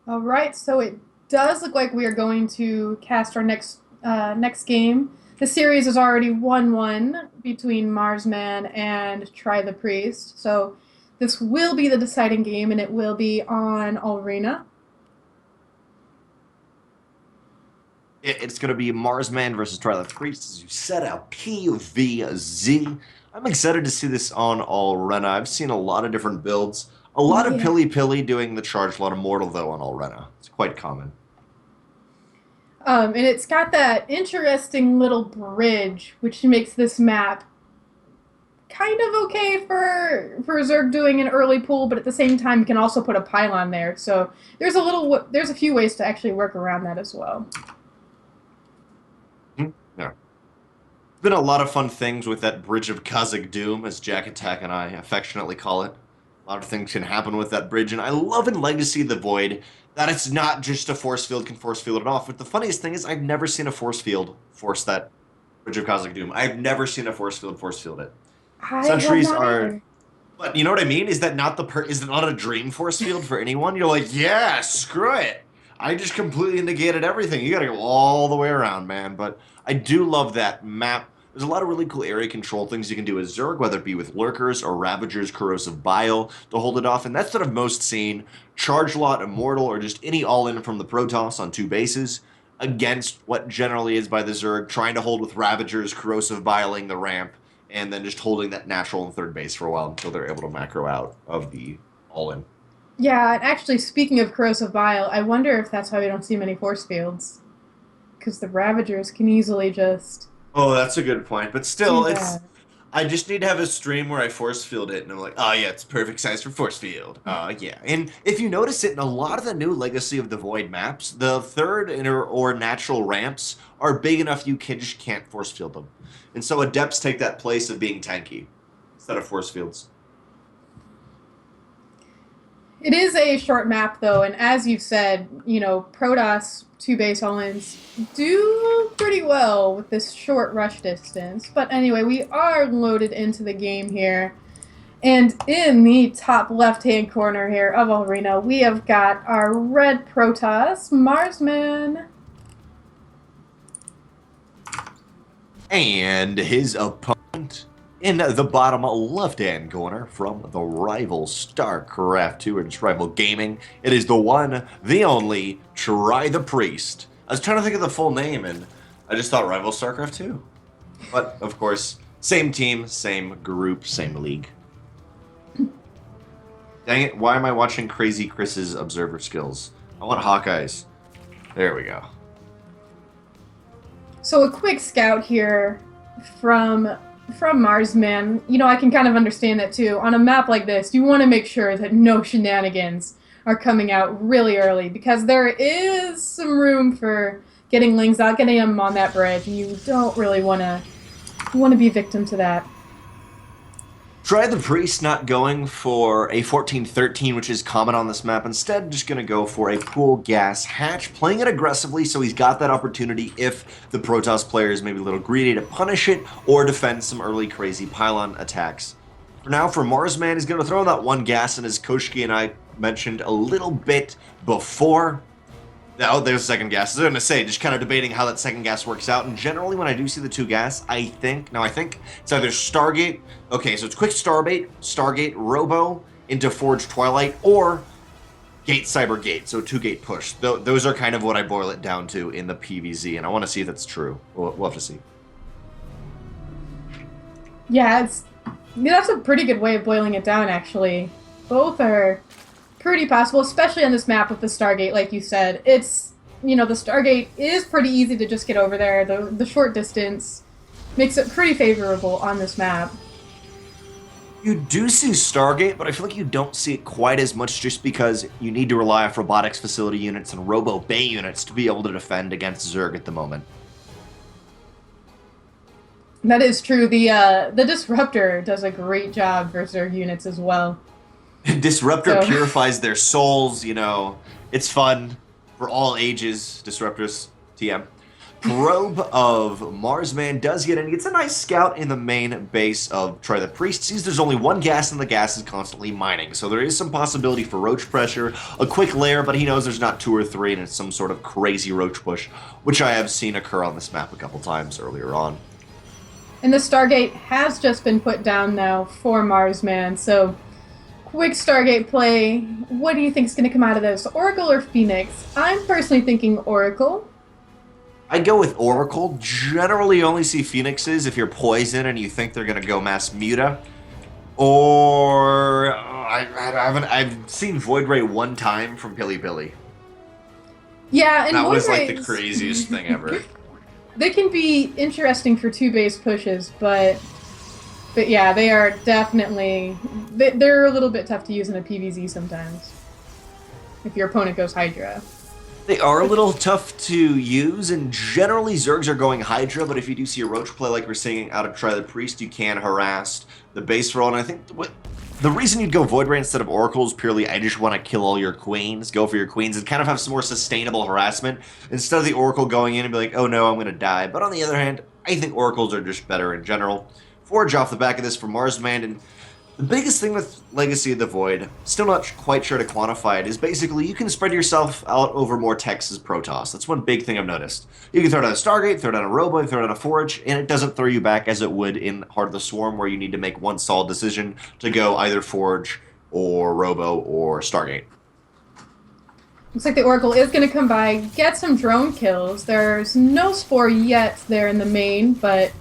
All right, so it does look like we are going to cast our next game. The series is already 1-1 between Marsman and TryThePriest. So this will be the deciding game, and it will be on Arena. It's going to be Marsman versus TryThePriest, as you said, a PvZ. I'm excited to see this on Arena. I've seen a lot of different builds. A lot of Yeah. Pilly doing the charge, a lot of Mortal, though, on Arena. It's quite common. And it's got that interesting little bridge, which makes this map kind of okay for Zerg doing an early pull, but at the same time, you can also put a pylon there. So there's a few ways to actually work around that as well. Yeah. Been a lot of fun things with that Bridge of Kazakh Doom, as Jack Attack and I affectionately call it. A lot of things can happen with that bridge, and I love in Legacy of the Void that it's not just a force field can force field it off. But the funniest thing is I've never seen a force field force that Bridge of Kazakh Doom. I've never seen a force field it. I have Sentries not are, either. but you know what I mean? Is that not is it not a dream force field for anyone? You're like, yeah, screw it. I just completely negated everything. You gotta go all the way around, man. But I do love that map. There's a lot of really cool area control things you can do as Zerg, whether it be with Lurkers or Ravagers, Corrosive Bile to hold it off. And that's what I've most seen. Charge Lot, Immortal, or just any all-in from the Protoss on two bases against what generally is by the Zerg, trying to hold with Ravagers, Corrosive Biling the ramp, and then just holding that natural in third base for a while until they're able to macro out of the all-in. Yeah, and actually, speaking of corrosive bile, I wonder if that's why we don't see many force fields. Because the Ravagers can easily just Oh, that's a good point. But do still, it's that. I just need to have a stream where I force field it, and I'm like, oh yeah, it's perfect size for force field. Yeah. And if you notice it in a lot of the new Legacy of the Void maps, the third or natural ramps are big enough you just can't force field them. And so adepts take that place of being tanky instead of force fields. It is a short map, though, and as you've said, Protoss two base all-ins do pretty well with this short rush distance. But anyway, we are loaded into the game here. And in the top left-hand corner here of Arena, we have got our red Protoss, Marsman. And his opponent in the bottom left-hand corner from the rival StarCraft 2 or just rival gaming, it is the one, the only, TryThePriest. I was trying to think of the full name, and I just thought rival StarCraft 2. But, of course, same team, same group, same league. Dang it, why am I watching Crazy Chris's observer skills? I want Hawkeyes. There we go. So a quick scout here from Marsman. I can kind of understand that too. On a map like this, you want to make sure that no shenanigans are coming out really early because there is some room for getting Lings out, getting them on that bridge, and you don't really want to be victim to that. TryThePriest not going for a 14-13, which is common on this map. Instead, just going to go for a pool gas hatch, playing it aggressively so he's got that opportunity if the Protoss player is maybe a little greedy to punish it or defend some early crazy pylon attacks. For now, for Marsman, he's going to throw in that one gas, and as Koshkii and I mentioned a little bit before, oh, there's a second gas. I was going to say, just kind of debating how that second gas works out. And generally, when I do see the two gas, I think it's either Stargate. Okay, so it's quick Stargate, Robo into Forge Twilight, or Gate Cyber Gate. So two gate push. Those are kind of what I boil it down to in the PvZ, and I want to see if that's true. We'll have to see. Yeah, that's a pretty good way of boiling it down, actually. Both are pretty possible, especially on this map with the Stargate, like you said. It's, the Stargate is pretty easy to just get over there. The short distance makes it pretty favorable on this map. You do see Stargate, but I feel like you don't see it quite as much just because you need to rely on robotics facility units and Robo Bay units to be able to defend against Zerg at the moment. That is true. The Disruptor does a great job for Zerg units as well. Disruptor So, purifies their souls, it's fun for all ages, Disruptors, TM. Probe of Marsman does get in. He gets a nice scout in the main base of TryThePriest. Sees there's only one gas and the gas is constantly mining. So there is some possibility for roach pressure, a quick lair, but he knows there's not two or three and it's some sort of crazy roach push, which I have seen occur on this map a couple times earlier on. And the Stargate has just been put down now for Marsman, so quick Stargate play. What do you think is going to come out of this, Oracle or Phoenix? I'm personally thinking Oracle. I go with Oracle. Generally only see Phoenixes if you're poison and you think they're going to go mass muta. Or I've seen Void Ray one time from Billy. Yeah, and that Void was like the Rays, craziest thing ever. they can be interesting for two base pushes, but yeah, they are definitely they're a little bit tough to use in a PvZ sometimes. If your opponent goes Hydra. They are a little tough to use, and generally Zergs are going Hydra, but if you do see a Roach play like we're seeing out of TryThePriest, you can harass the base roll, and I think the reason you'd go Void Ray instead of Oracle is purely I just want to kill all your queens, go for your queens, and kind of have some more sustainable harassment, instead of the Oracle going in and be like, oh no, I'm going to die. But on the other hand, I think Oracles are just better in general. Forge off the back of this for Marsman, and the biggest thing with Legacy of the Void, still not quite sure to quantify it, is basically you can spread yourself out over more techs as Protoss. That's one big thing I've noticed. You can throw down a Stargate, throw down a Robo, throw down a Forge, and it doesn't throw you back as it would in Heart of the Swarm, where you need to make one solid decision to go either Forge or Robo or Stargate. Looks like the Oracle is going to come by, get some drone kills. There's no Spore yet there in the main, but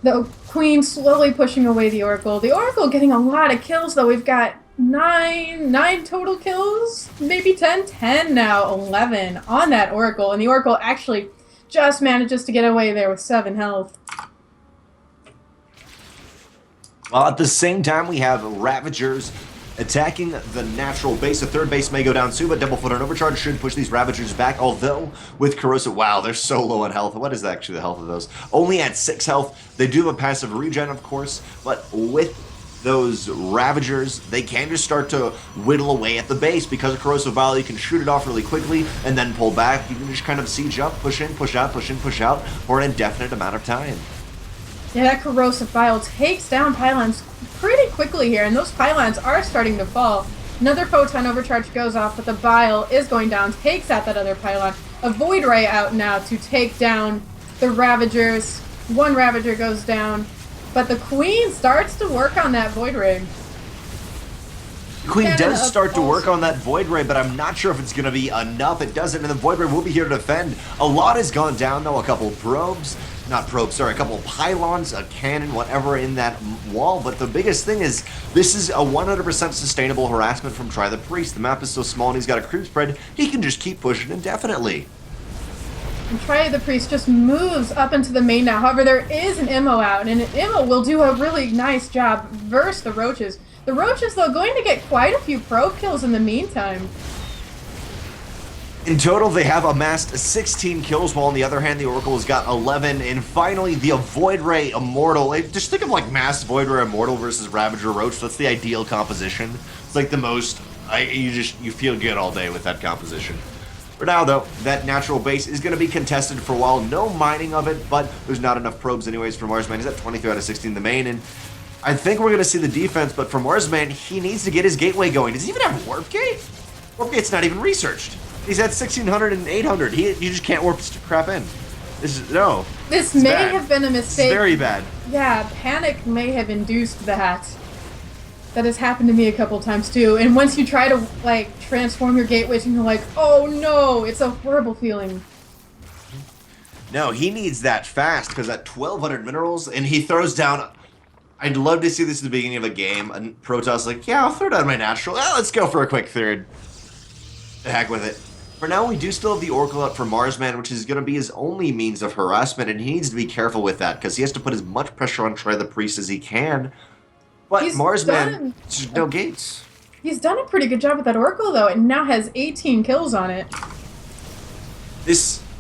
the Queen slowly pushing away the Oracle. The Oracle getting a lot of kills, though. We've got nine total kills, maybe 10 now, 11 on that Oracle, and the Oracle actually just manages to get away there with 7 health. Well, at the same time, we have Ravagers attacking the natural base. The third base may go down soon, but Double Foot and Overcharge should push these Ravagers back, although with Corrosive, wow, they're so low on health. What is actually the health of those? Only at 6 health. They do have a passive regen, of course, but with those Ravagers, they can just start to whittle away at the base. Because of Corrosive Vial, you can shoot it off really quickly and then pull back. You can just kind of siege up, push in, push out, push in, push out for an indefinite amount of time. Yeah, that Corrosive Vial takes down pylons pretty quickly here, and those pylons are starting to fall. Another Photon Overcharge goes off, but the Vial is going down, takes out that other pylon. A Void Ray out now to take down the Ravagers. One Ravager goes down, but the Queen starts to work on that Void Ray. Queen does start to work on that Void Ray, but I'm not sure if it's going to be enough. It doesn't, and the Void Ray will be here to defend. A lot has gone down, though. A couple probes. Not probes, sorry, a couple of pylons, a cannon, whatever in that wall. But the biggest thing is, this is a 100% sustainable harassment from TryThePriest. The map is so small and he's got a creep spread, he can just keep pushing indefinitely. And TryThePriest just moves up into the main now. However, there is an Immo out, and an Immo will do a really nice job versus the Roaches. The Roaches, though, going to get quite a few probe kills in the meantime. In total, they have amassed 16 kills, while on the other hand, the Oracle has got 11. And finally, the Void Ray Immortal. Just think of like mass Void Ray Immortal versus Ravager Roach. That's the ideal composition. It's like the most, you feel good all day with that composition. For now, though, that natural base is going to be contested for a while. No mining of it, but there's not enough probes anyways for Marsman. He's at 23 out of 16 in the main, and I think we're going to see the defense, but for Marsman, he needs to get his gateway going. Does he even have Warp Gate? Warp Gate's not even researched. He's at 1600 and 800. You just can't warp crap in. This may bad. Have been a mistake. It's very bad. Yeah, panic may have induced that. That has happened to me a couple times too. And once you try to like transform your gateways and you're like, oh no, it's a horrible feeling. No, he needs that fast because at 1200 minerals and he throws down. I'd love to see this at the beginning of a game. And Protoss like, yeah, I'll throw down my natural. Let's go for a quick third. The heck with it. For now, we do still have the Oracle out for Marsman, which is going to be his only means of harassment, and he needs to be careful with that, because he has to put as much pressure on TryThePriest as he can. But Marsman, no gates. He's done a pretty good job with that Oracle, though, and now has 18 kills on it.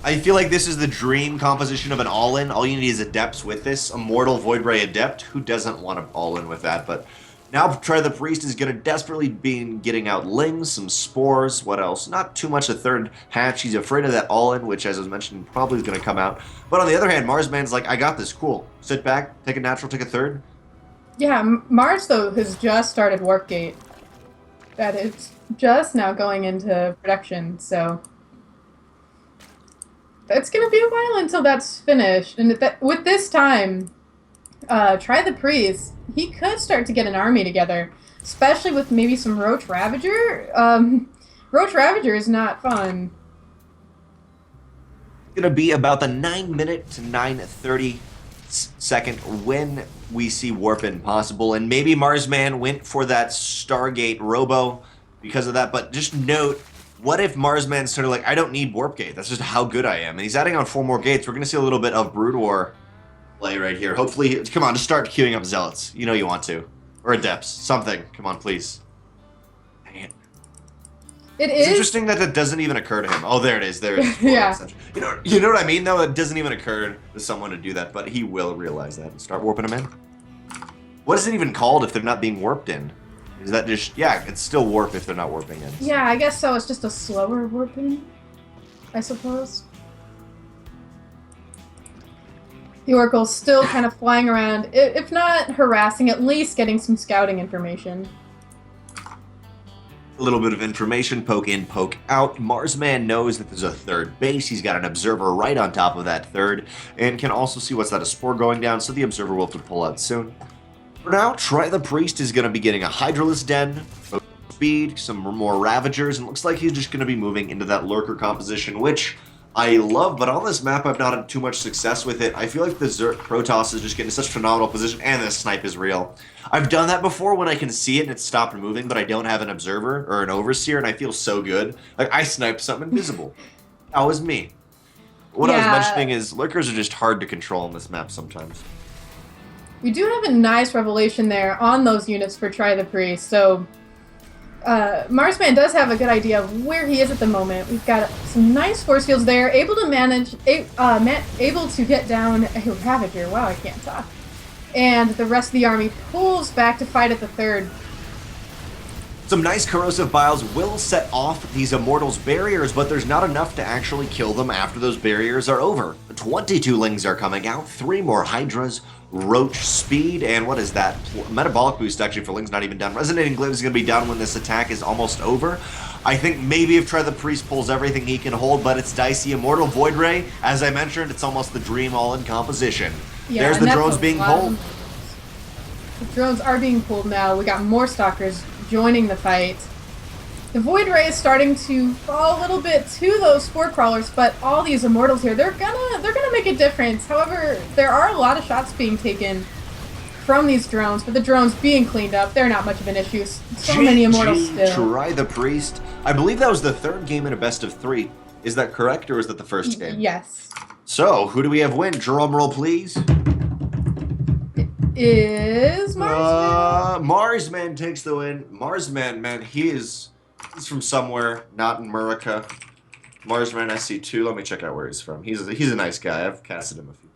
I feel like this is the dream composition of an all-in. All you need is Adepts with this. Immortal Void Ray Adept. Who doesn't want to all-in with that? But Now TryThePriest is going to desperately be getting out lings, some spores, what else? Not too much a third hatch. He's afraid of that all-in, which, as I was mentioning, probably is going to come out. But on the other hand, Marsman's like, I got this, cool. Sit back, take a natural, take a third. Yeah, Mars, though, has just started Warp Gate. That is just now going into production, so... It's going to be a while until that's finished. And with this time, TryThePriest, he could start to get an army together. Especially with maybe some Roach Ravager. Roach Ravager is not fun. Going to be about the 9-minute to 9:30 second when we see warp-in possible. And maybe Marsman went for that Stargate Robo because of that. But just note, what if Marsman's sort of like, I don't need Warp Gate. That's just how good I am. And he's adding on 4 more gates. We're going to see a little bit of Brood War play right here. Hopefully, come on, just start queuing up Zealots. You know you want to. Or Adepts. Something. Come on, please. Dang it. It's interesting that it doesn't even occur to him. Oh, there it is. There it is. Yeah. You know what I mean, though? It doesn't even occur to someone to do that, but he will realize that and start warping them in. What is it even called if they're not being warped in? Is that just... Yeah, it's still warp if they're not warping in. Yeah, I guess so. It's just a slower warping, I suppose. The Oracle's still kind of flying around, if not harassing, at least getting some scouting information. A little bit of information, poke in, poke out. Marsman knows that there's a third base. He's got an observer right on top of that third, and can also see what's that, a spore going down, so the observer will have to pull out soon. For now, TryThePriest is going to be getting a Hydralisk Den, speed, some more Ravagers, and looks like he's just going to be moving into that Lurker composition, which I love, but on this map I've not had too much success with it. I feel like the Zerg Protoss is just getting such phenomenal position, and the snipe is real. I've done that before when I can see it and it's stopped moving, but I don't have an observer or an overseer, and I feel so good. Like, I sniped something invisible. That was me. What I was mentioning is Lurkers are just hard to control on this map sometimes. We do have a nice revelation there on those units for TryThePriest, so Marsman does have a good idea of where he is at the moment. We've got some nice force fields there, able to manage, able to get down a Ravager. Wow, I can't talk. And the rest of the army pulls back to fight at the third. Some nice corrosive biles will set off these Immortals barriers, but there's not enough to actually kill them after those barriers are over. 22 Lings are coming out, 3 more Hydras, Roach speed, and what is that? Metabolic boost actually for Ling's not even done. Resonating Glaive is going to be done when this attack is almost over. I think maybe if TryThePriest pulls everything he can hold, but it's dicey. Immortal Void Ray, as I mentioned, it's almost the dream all-in composition. Yeah, there's the drones being pulled. The drones are being pulled now. We got more Stalkers joining the fight. The Void Ray is starting to fall a little bit to those Spore Crawlers, but all these Immortals here, they're gonna make a difference. However, there are a lot of shots being taken from these drones, but the drones being cleaned up, they're not much of an issue. So many Immortals still. TryThePriest. I believe that was the 3rd game in a best of 3. Is that correct, or is that the 1st game? Yes. So, who do we have win? Drum roll, please. Is Marsman. Marsman takes the win. Marsman, man, he's from somewhere, not in America. Marsman SC2. Let me check out where he's from. He's a nice guy. I've casted him a few.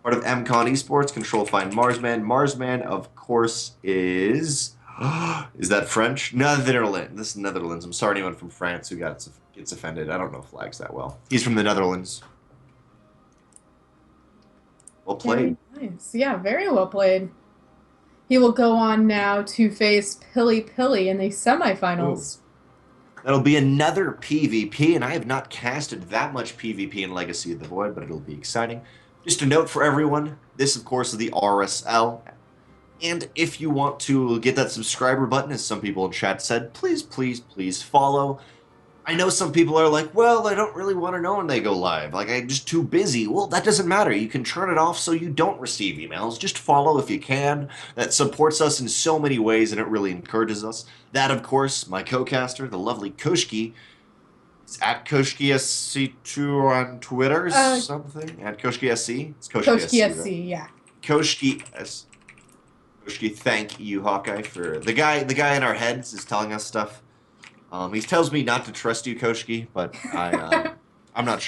Part of MCon Esports. Control find Marsman. Marsman, of course, is that French? Netherlands. This is Netherlands. I'm sorry, anyone from France who gets offended. I don't know flags that well. He's from the Netherlands. Well played. Very nice. Yeah, very well played. He will go on now to face Pilly in the semifinals. Ooh. That'll be another PvP, and I have not casted that much PvP in Legacy of the Void, but it'll be exciting. Just a note for everyone, this, of course, is the RSL. And if you want to get that subscriber button, as some people in chat said, please, please, please follow. I know some people are like, well, I don't really want to know when they go live. Like, I'm just too busy. Well, that doesn't matter. You can turn it off so you don't receive emails. Just follow if you can. That supports us in so many ways, and it really encourages us. That, of course, my co-caster, the lovely Koshkii. It's at KoshkiiSC2 on Twitter or something. At KoshkiiSC. It's KoshkiiSC, right? Yeah. Koshkii, thank you, Hawkeye, for the guy in our heads is telling us stuff. He tells me not to trust you, Koshkii, but I'm not sure.